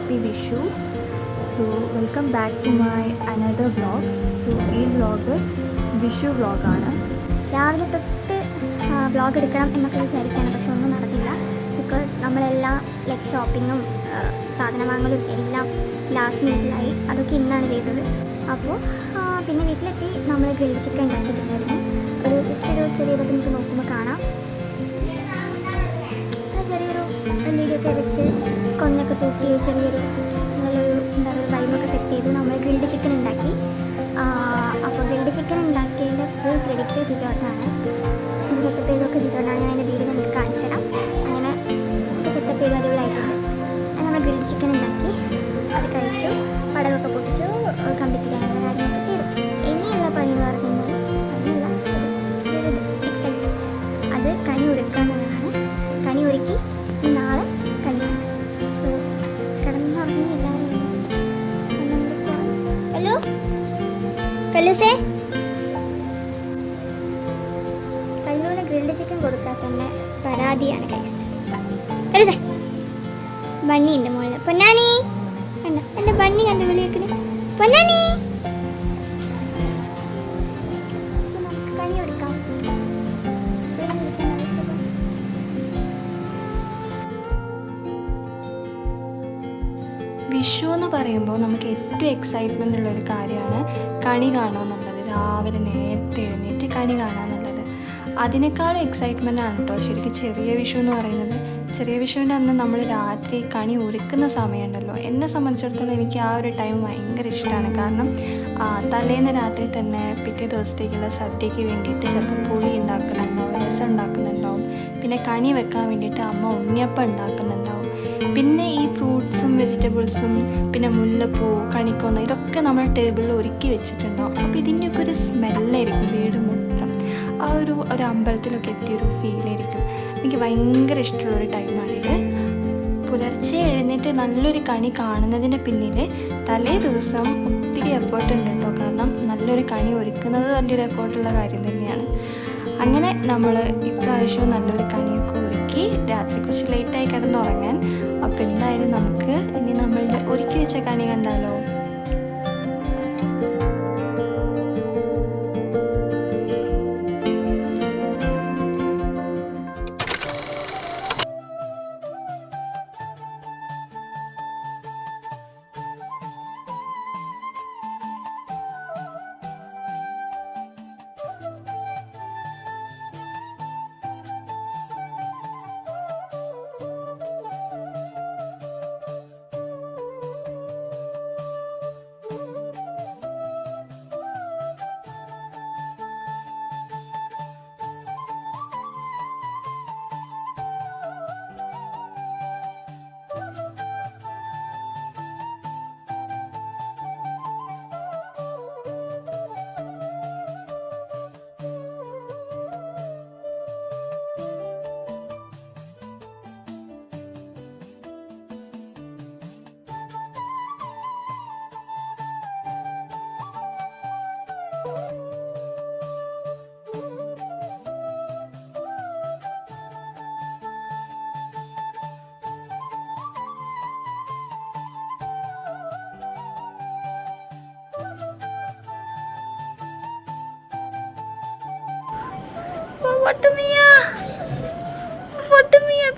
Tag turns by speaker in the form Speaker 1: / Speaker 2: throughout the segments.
Speaker 1: happy Vishu. So welcome back to my another vlog. So ഈ vlog Vishu വ്ളോഗാണ്.
Speaker 2: രാവിലെ തൊട്ട് വ്ളോഗ് എടുക്കണം എന്നൊക്കെ വിചാരിച്ചാണ്, പക്ഷെ ഒന്നും നടന്നില്ല. ബിക്കോസ് നമ്മളെല്ലാം ലൈക്ക് ഷോപ്പിങ്ങും സാധന വാങ്ങലും എല്ലാം ലാസ്റ്റ് മിനിറ്റിലായി. അതൊക്കെ ഇന്നാണ് ചെയ്തത്. അപ്പോൾ പിന്നെ വീട്ടിലെത്തി നമ്മൾ ഗ്രിൽ ചിക്കൻ ഉണ്ടാക്കിയിട്ടുണ്ടായിരുന്നു. ജസ്റ്റ് ഒരു ചെറിയതൊക്കെ നിങ്ങൾക്ക് നോക്കുമ്പോൾ കാണാം. ചെറിയൊരു എല്ലിയൊക്കെ വെച്ച് കൊന്നൊക്കെ തൂക്കി ചെറിയൊരു നല്ലൊരു എന്താ പറയുക വൈബൊക്കെ സെറ്റ് ചെയ്ത് നമ്മൾ ഗ്രിൽഡ് ചിക്കൻ ഉണ്ടാക്കി. അപ്പോൾ ഗ്രിൽഡ് ചിക്കൻ ഉണ്ടാക്കിയതിൻ്റെ ഫുൾ ക്രെഡിറ്റ് ജിജോട്ടാണ്. ഇത് സെറ്റപ്പ് ചെയ്തൊക്കെ ജിജോട്ടാണ്. ഞാൻ അതിൻ്റെ വീഡിയോ നിങ്ങൾക്ക് കാണിച്ചു തരാം. അങ്ങനെ ഒക്കെ സെറ്റപ്പ് ചെയ്ത് അടിപൊളിയായിട്ടുണ്ട്. നമ്മൾ ഗ്രിൽഡ് ചിക്കൻ ഉണ്ടാക്കി, അത് കഴിച്ചു, പടകൊക്കെ പൊട്ടിച്ചു, കമ്പിക്ക് അങ്ങനെ കാര്യങ്ങളൊക്കെ ചെയ്തു. ഇനിയുള്ള പണി എന്ന് പറയുന്നത് എക്സൈറ്റ് അത് കണി ഒരുക്കുക എന്നുള്ളതാണ്. കണി ഒരുക്കി നാളെ കല്യാണം. സോ കിടന്നുറങ്ങി എല്ലാവരും ജസ്റ്റ് ഹലോ കല്ലൂസേ. കല്ലൂന് ഗ്രിൽഡ് ചിക്കൻ കൊടുത്താൽ തന്നെ പരാതിയാണ് കൈസ്. കല്ലൂസേ ബണ്ണി ഉണ്ട് മുകളിൽ. പൊന്നാനി കണ്ട എൻ്റെ ബണ്ണി കണ്ട് വിളിയേക്കണേ പൊന്നാനി. സോ നമുക്ക് കണി എടുക്കാം.
Speaker 1: വിഷു എന്ന് പറയുമ്പോൾ നമുക്ക് ഏറ്റവും എക്സൈറ്റ്മെൻ്റ് ഉള്ളൊരു കാര്യമാണ് കണി കാണുക എന്നുള്ളത്. രാവിലെ നേരത്തെ എഴുന്നേറ്റ് കണി കാണുക എന്നുള്ളത് അതിനേക്കാളും എക്സൈറ്റ്മെൻ്റ് ആണ് കേട്ടോ ശരിക്കും ചെറിയ വിഷു എന്ന് പറയുന്നത്. ചെറിയ വിഷുവിൻ്റെ അന്ന് നമ്മൾ രാത്രി കണി ഒരുക്കുന്ന സമയമുണ്ടല്ലോ, എന്നെ സംബന്ധിച്ചിടത്തോളം എനിക്ക് ആ ഒരു ടൈം ഭയങ്കര ഇഷ്ടമാണ്. കാരണം തലേന്ന് രാത്രി തന്നെ പിറ്റേ ദിവസത്തേക്കുള്ള സദ്യയ്ക്ക് വേണ്ടിയിട്ട് ചിലപ്പോൾ പുളി ഉണ്ടാക്കുന്നുണ്ടാവും, രസം ഉണ്ടാക്കുന്നുണ്ടാവും, പിന്നെ കണി വെക്കാൻ വേണ്ടിയിട്ട് അമ്മ ഉണ്ണിയപ്പം ഉണ്ടാക്കുന്നുണ്ടാവും. പിന്നെ ഈ ഫ്രൂട്ട്സും വെജിറ്റബിൾസും പിന്നെ മുല്ലപ്പൂ കണിക്കൊന്ന ഇതൊക്കെ നമ്മൾ ടേബിളിൽ ഒരുക്കി വെച്ചിട്ടുണ്ടാവും. അപ്പോൾ ഇതിൻ്റെയൊക്കെ ഒരു സ്മെല്ലായിരിക്കും വീട് മൊത്തം. ആ ഒരു അമ്പലത്തിലൊക്കെ എത്തിയൊരു ഫീലായിരിക്കും. എനിക്ക് ഭയങ്കര ഇഷ്ടമുള്ളൊരു ടൈമാണിത്. പുലർച്ചെ എഴുന്നേറ്റ് നല്ലൊരു കണി കാണുന്നതിന് പിന്നിൽ തലേ ദിവസം ഒത്തിരി എഫേർട്ട് ഉണ്ട് കേട്ടോ. കാരണം നല്ലൊരു കണി ഒരുക്കുന്നത് വലിയൊരു എഫേർട്ടുള്ള കാര്യം തന്നെയാണ്. അങ്ങനെ നമ്മൾ ഇപ്രാവശ്യവും നല്ലൊരു കണിയൊക്കെ ഒരുക്കി രാത്രി കുറച്ച് ലേറ്റായി കിടന്നുറങ്ങാൻ. അപ്പോൾ എന്തായാലും നമുക്ക് ഇനി നമ്മളുടെ ഒരുക്കി വെച്ച കണി കണ്ടാലോ.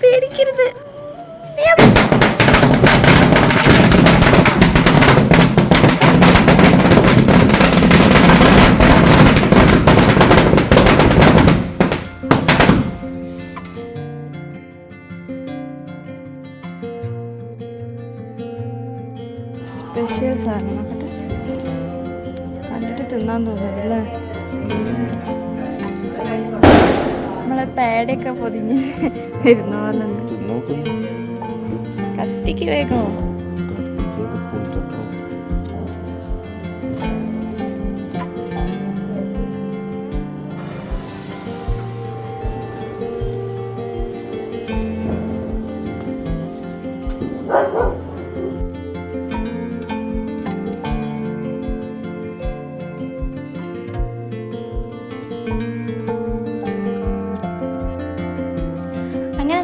Speaker 1: പേടിക്കരുത്. സ്പെഷ്യൽ സാധനം കണ്ടിട്ട് തിന്നാൻ തോന്നുന്നല്ലേ. നമ്മളെ പേടയൊക്കെ പൊതിഞ്ഞ് വരുന്ന പോലെ കത്തിക്ക് വേഗമോ.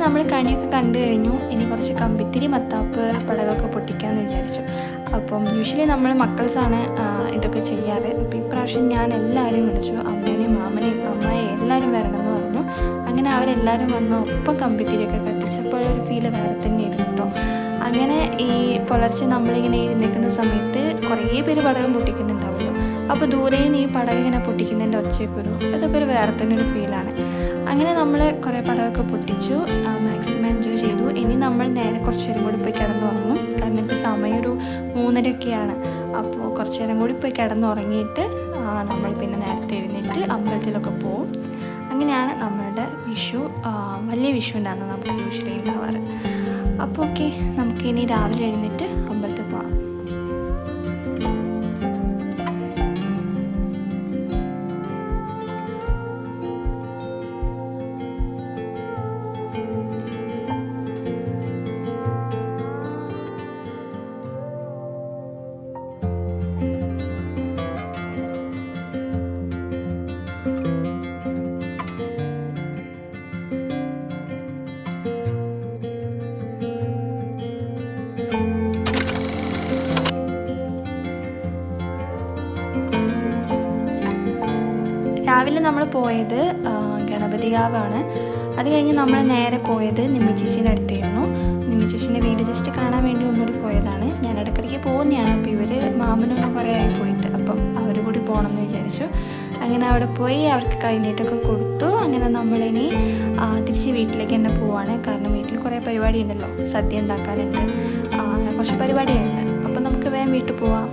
Speaker 1: നമ്മൾ കണിയൊക്കെ കണ്ടു കഴിഞ്ഞു. ഇനി കുറച്ച് കമ്പിത്തിരി, മത്താപ്പ്, പടകമൊക്കെ പൊട്ടിക്കാമെന്ന് വിചാരിച്ചു. അപ്പം യൂഷ്വലി നമ്മൾ മക്കൾസാണ് ഇതൊക്കെ ചെയ്യാറ്. അപ്പോൾ ഇപ്രാവശ്യം ഞാൻ എല്ലാവരെയും വിളിച്ചു, അമ്മേനെയും മാമനെയും അമ്മയെയും എല്ലാവരും വരണമെന്ന് പറഞ്ഞു. അങ്ങനെ അവരെല്ലാവരും വന്ന് ഒപ്പം കമ്പിത്തിരിയൊക്കെ കത്തിച്ചപ്പോൾ ഒരു ഫീല് വേറെ തന്നെയായിരുന്നു കേട്ടോ. അങ്ങനെ ഈ പുലർച്ചെ നമ്മളിങ്ങനെ എഴുന്നേൽക്കുന്ന സമയത്ത് കുറേ പേര് പടകം പൊട്ടിക്കുന്നുണ്ടാവുമല്ലോ. അപ്പോൾ ദൂരെ നിന്ന് ഈ പടകം ഇങ്ങനെ പൊട്ടിക്കുന്നതിൻ്റെ ഒച്ചയൊക്കെ അതൊക്കെ ഒരു വേറെ തന്നെ ഒരു ഫീലാണ്. അങ്ങനെ നമ്മൾ കുറേ പടകമൊക്കെ പൊട്ടിച്ചു, മാക്സിമം എൻജോയ് ചെയ്തു. ഇനി നമ്മൾ നേരെ കുറച്ച് നേരം കൂടി പോയി കിടന്നുറങ്ങും. കാരണം ഇപ്പോൾ സമയം ഒരു 3:30ഒക്കെയാണ്. അപ്പോൾ കുറച്ച് നേരം കൂടി പോയി കിടന്നുറങ്ങിയിട്ട് നമ്മൾ പിന്നെ നേരത്തെ എഴുന്നേറ്റ് അമ്പലത്തിലൊക്കെ പോകും. അങ്ങനെയാണ് നമ്മളുടെ വിഷു, വലിയ വിഷുവിൻ്റെ അന്ന് നമുക്ക് യൂഷ്വലി ഉണ്ടാവാറ്. അപ്പോൾ ഓക്കെ, നമുക്കിനി രാവിലെ എഴുന്നേറ്റ് അമ്പലത്തിൽ പോകാം. രാവിലെ നമ്മൾ പോയത് ഗണപതികാവാണ്. അത് കഴിഞ്ഞ് നമ്മൾ നേരെ പോയത് നിമ്മി ചേച്ചീൻ്റെ അടുത്തായിരുന്നു. നിമ്മി ചേച്ചീൻ്റെ വീട് ജസ്റ്റ് കാണാൻ വേണ്ടി ഒന്നുകൂടി പോയതാണ്. ഞാൻ ഇടയ്ക്കിടയ്ക്ക് പോകുന്നതാണ്. അപ്പോൾ ഇവർ മാമനൊന്നും കുറേ ആയി പോയിട്ട്, അപ്പം അവർ കൂടി പോകണമെന്ന് വിചാരിച്ചു. അങ്ങനെ അവിടെ പോയി അവർക്ക് കൈനീട്ടൊക്കെ കൊടുത്തു. അങ്ങനെ നമ്മളിനി തിരിച്ച് വീട്ടിലേക്ക് തന്നെ പോവാണ്. കാരണം വീട്ടിൽ കുറേ പരിപാടി ഉണ്ടല്ലോ, സദ്യ ഉണ്ടാക്കാനുണ്ട്, അങ്ങനെ കുറച്ച് പരിപാടിയുണ്ട്. അപ്പം നമുക്ക് വേഗം വീട്ടിൽ പോവാം.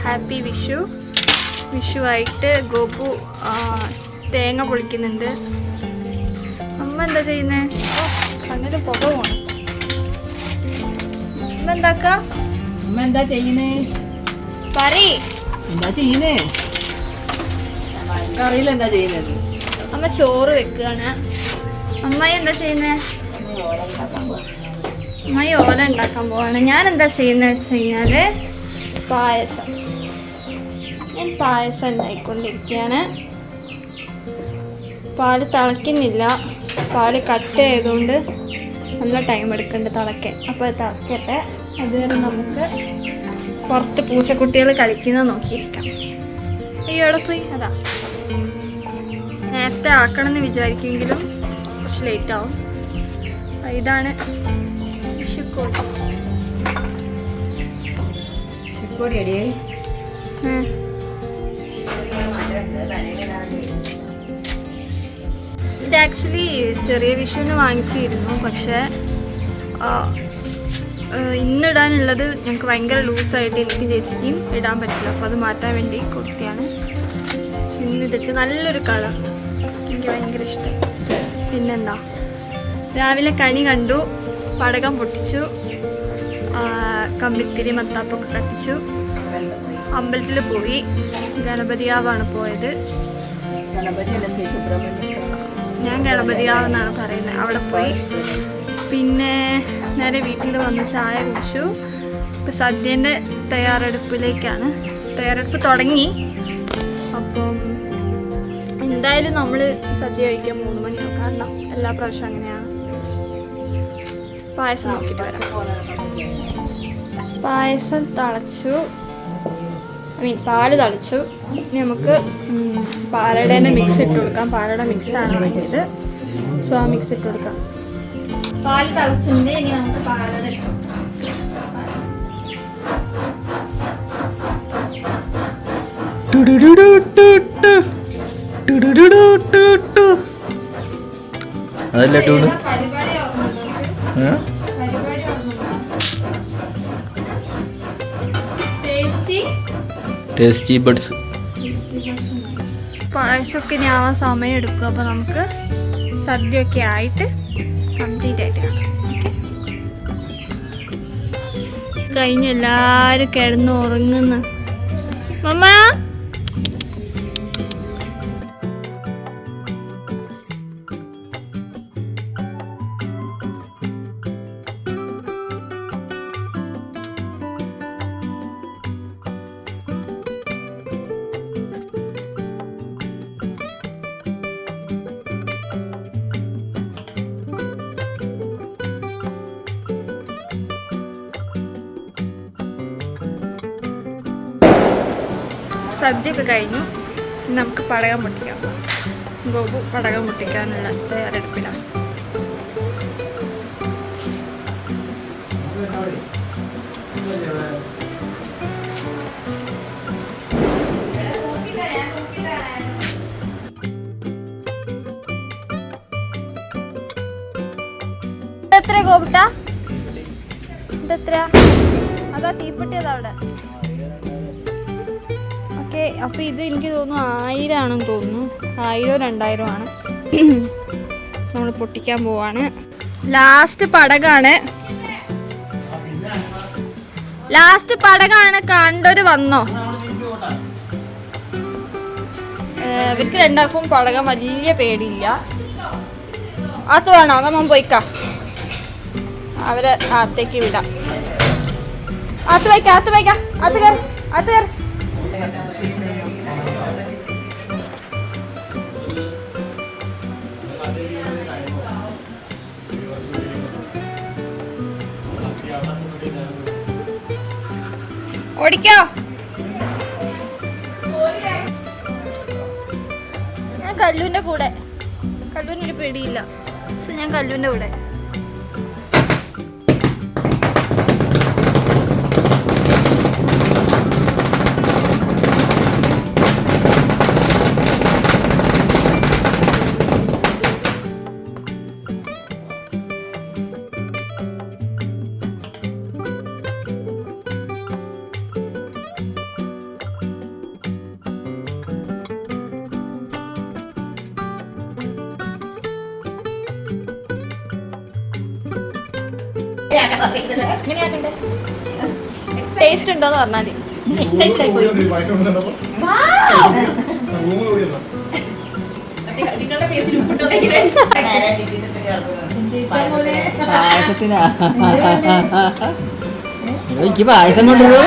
Speaker 1: ഹാപ്പി വിഷു. വിഷുവായിട്ട് ഗോപു തേങ്ങ പൊളിക്കുന്നുണ്ട്. അമ്മ എന്താ ചെയ്യുന്നേ? കണ്ണിൽ പുക പോണം. അമ്മ എന്താക്കാ?
Speaker 3: അമ്മ എന്താ ചെയ്യുന്നേ?
Speaker 1: പറയ്.
Speaker 3: എന്താ ചെയ്യുന്നേ? അറിയില്ല എന്താ ചെയ്യുന്നത്.
Speaker 1: അമ്മ ചോറ് വെക്കുകയാണ്. അമ്മായി എന്താ ചെയ്യുന്നേ? അമ്മായി ഓല ഉണ്ടാക്കാൻ പോവാണ്. ഞാൻ എന്താ ചെയ്യുന്നത് വെച്ച് കഴിഞ്ഞാല് പായസം. ഞാൻ പായസം ഉണ്ടായിക്കൊണ്ടിരിക്കുകയാണ്. പാല് തിളയ്ക്കുന്നില്ല. പാല് കട്ട് ചെയ്തുകൊണ്ട് നല്ല ടൈം എടുക്കുന്നുണ്ട് തിളയ്ക്കാൻ. അപ്പോൾ അത് തിളക്കട്ടെ. അതുവരെ നമുക്ക് പുറത്ത് പൂച്ചക്കുട്ടികൾ കളിക്കുന്നത് നോക്കിയിരിക്കാം. ഈ എളുപ്പി അതാ നേരത്തെ ആക്കണം എന്ന് വിചാരിക്കുമെങ്കിലും കുറച്ച് ലേറ്റ് ആവും. ഇതാണ് വിഷുക്കോടി. ഇത് ആക്ച്വലി ചെറിയ വിഷുവിന് വാങ്ങിച്ചിരുന്നു. പക്ഷേ ഇന്നിടാനുള്ളത് ഞങ്ങൾക്ക് ഭയങ്കര ലൂസായിട്ട് എനിക്ക് ചേച്ചിക്കും ഇടാൻ പറ്റില്ല. അപ്പോൾ അത് മാറ്റാൻ വേണ്ടി കൊടുത്തിയാണ്. ഇന്നിട്ടിട്ട് നല്ലൊരു കളർ, എനിക്ക് ഭയങ്കര ഇഷ്ടം. പിന്നെന്താ, രാവിലെ കണി കണ്ടു, പടകം പൊട്ടിച്ചു, കമ്പിത്തിരി മത്താപ്പൊക്കെ കത്തിച്ചു, അമ്പലത്തിൽ പോയി. ഗണപതിയാവാണ് പോയത്. ഞാൻ ഗണപതിയാവെന്നാണ് പറയുന്നത്. അവിടെ പോയി പിന്നെ നേരെ വീട്ടിൽ വന്ന് ചായ കുടിച്ചു. ഇപ്പം സദ്യേൻ്റെ തയ്യാറെടുപ്പ് തുടങ്ങി. അപ്പം എന്തായാലും നമ്മൾ സദ്യ കഴിക്കാൻ 3 മണിയാവും. കാരണം എല്ലാ പ്രാവശ്യവും അങ്ങനെയാണ്. പായസം നോക്കിയിട്ട് വരാം. പായസം തിളച്ചു, പാല് തിളച്ചു. നമുക്ക് പാലയുടെ മിക്സ് ഇട്ട് കൊടുക്കാം. പാലയുടെ മിക്സാണ് വേണ്ടത്. സോ ആ മിക്സ് ഇട്ട് കൊടുക്കാം. പാല് തിളച്ചിട്ടുണ്ട്. ഇനി നമുക്ക് പാലട ഇട്ട് കൊടുക്കാം.
Speaker 4: Tasty buds.
Speaker 1: പായസമൊക്കെ ഇനി ആവാൻ സമയം എടുക്കും. അപ്പോൾ നമുക്ക് സദ്യയൊക്കെ ആയിട്ട് കംപ്ലീറ്റ് ആയിട്ട് കാണാം. കഴിഞ്ഞ് എല്ലാവരും കിടന്ന് ഉറങ്ങുന്ന മമ്മ. സദ്യയൊക്കെ കഴിഞ്ഞു. നമുക്ക് പടകം പൊട്ടിക്കാം. ഗോപു പടകം പൊട്ടിക്കാനുള്ള തയ്യാറെടുപ്പിലാണ്. എത്ര ഗോപുട്ട? ഇതെത്ര? അതാ തീപ്പെട്ടി അതാ അവിടെ. ഓക്കെ, അപ്പോൾ ഇത് എനിക്ക് തോന്നുന്നു 1000 ആണെന്ന് തോന്നുന്നു. 1000 2000 ആണ്. നമ്മൾ പൊട്ടിക്കാൻ പോവാണ്. ലാസ്റ്റ് പടകാണ്. കണ്ടൊരു വന്നോ? ഇവർക്ക് രണ്ടാൾക്കും പടകം വലിയ പേടിയില്ല. അത് വേണോ? നമ്മൾ പോയിക്കാം. അവരെ അകത്തേക്ക് വിടാം. അകത്ത് വയ്ക്കാം. അകത്ത് കയറി. ഓടിക്കോ. ഞാൻ കല്ലുവിൻ്റെ കൂടെ. കല്ലുവിനൊരു പേടിയില്ല. പക്ഷെ ഞാൻ കല്ലുവിൻ്റെ കൂടെ. ടേസ്റ്റ് ഉണ്ടോന്ന് പറഞ്ഞാൽ
Speaker 3: പായസത്തിനാ. എനിക്ക് പായസം കൊണ്ടുവരും.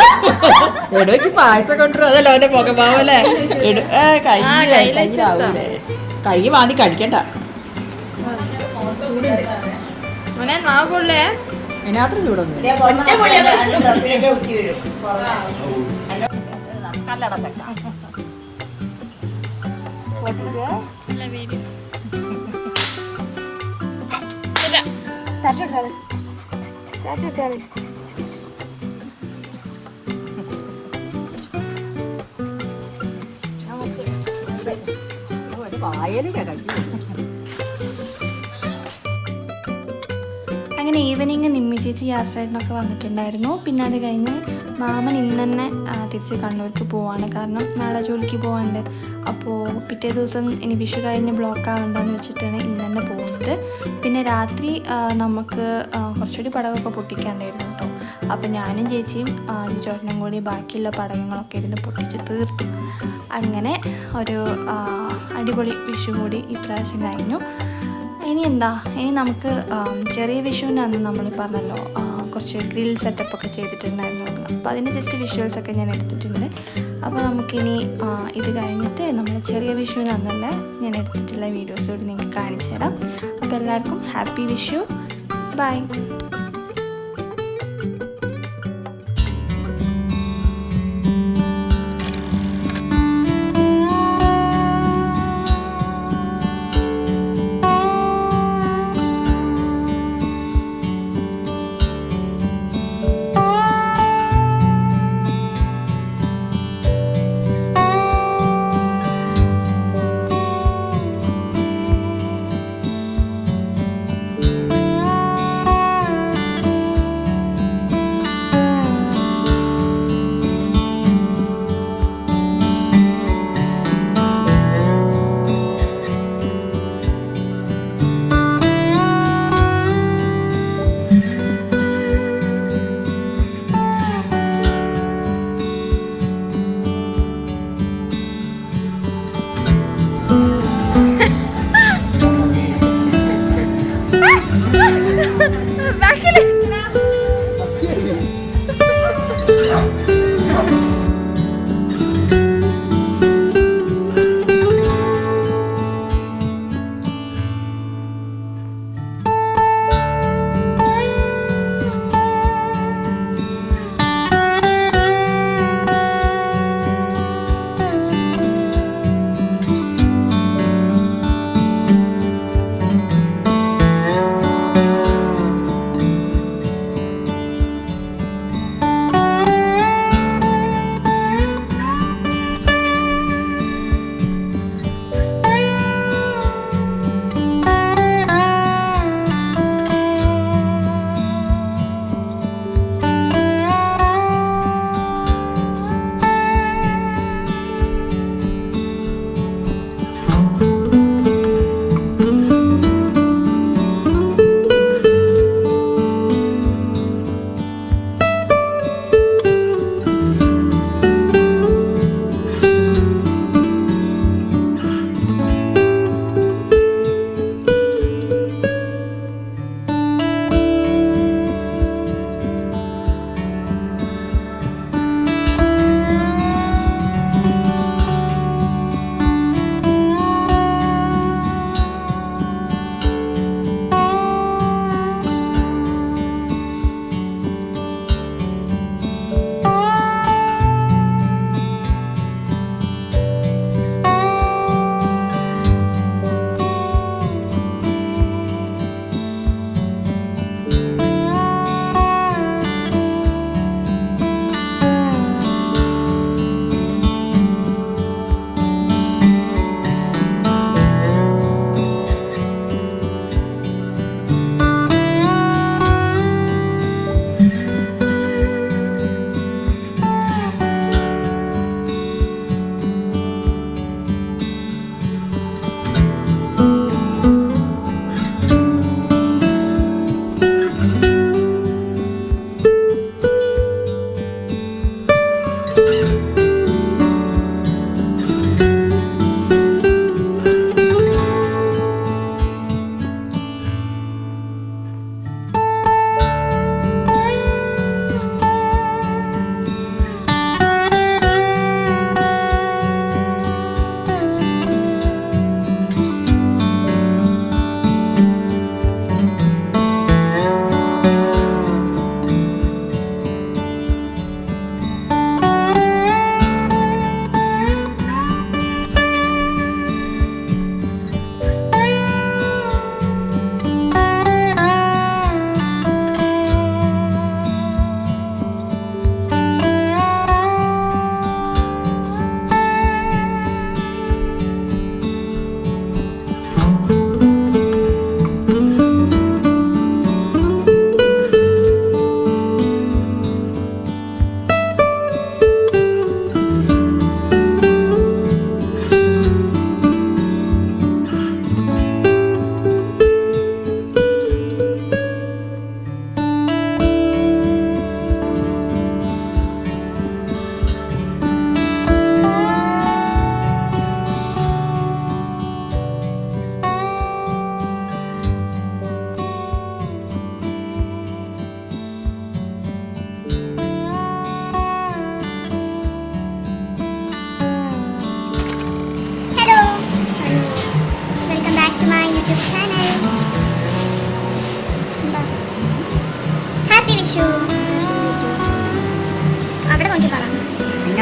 Speaker 3: പായസം കൊണ്ടുവരും. അതല്ല അവന്റെ മുഖഭാവല്ലേ. കൈ വാങ്ങി കഴിക്കണ്ട. അതിനകത്ത് ചൂടൊന്നും വായലിക്കാ കഴിക്കും.
Speaker 1: അങ്ങനെ ഈവനിങ് നിമ്മി ചേച്ചി യാത്രയിനൊക്കെ വന്നിട്ടുണ്ടായിരുന്നു. പിന്നെ അത് കഴിഞ്ഞ് മാമൻ ഇന്ന് തന്നെ തിരിച്ച് കണ്ണൂർക്ക് പോവാണ്. കാരണം നാളെ ജോലിക്ക് പോകാണ്ട്. അപ്പോൾ പിറ്റേ ദിവസം ഇനി വിഷു കഴിഞ്ഞ് ബ്ലോക്ക് ആകണ്ടെന്ന് വെച്ചിട്ടാണ് ഇന്ന് തന്നെ പോകുന്നത്. പിന്നെ രാത്രി നമുക്ക് കുറച്ചുകൂടി പടകമൊക്കെ പൊട്ടിക്കാണ്ടായിരുന്നു കേട്ടോ. അപ്പോൾ ഞാനും ചേച്ചിയും ചേട്ടനും കൂടി ബാക്കിയുള്ള പടകങ്ങളൊക്കെ ഇരുന്ന് പൊട്ടിച്ച് തീർത്തു. അങ്ങനെ ഒരു അടിപൊളി വിഷു കൂടി ഇപ്രാവശ്യം കഴിഞ്ഞു. ഇനി നമുക്ക് ചെറിയ വിഷുവിൻ്റെ അന്ന് നമ്മൾ പറഞ്ഞല്ലോ കുറച്ച് ഗ്രിൽ സെറ്റപ്പൊക്കെ ചെയ്തിട്ടുണ്ടായിരുന്നു. അപ്പോൾ അതിൻ്റെ ജസ്റ്റ് വിഷ്വൽസൊക്കെ ഞാൻ എടുത്തിട്ടുണ്ട്. അപ്പോൾ നമുക്കിനി ഇത് കഴിഞ്ഞിട്ട് നമ്മൾ ചെറിയ വിഷുവിന് അന്നല്ല ഞാൻ എടുത്തിട്ടുള്ള വീഡിയോസ് കൂടി നിങ്ങൾക്ക് കാണിച്ചു തരാം. അപ്പോൾ എല്ലാവർക്കും ഹാപ്പി വിഷു. ബൈ.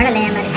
Speaker 2: എന്നോടല്ലേ ഞാൻ പറയുന്നത്.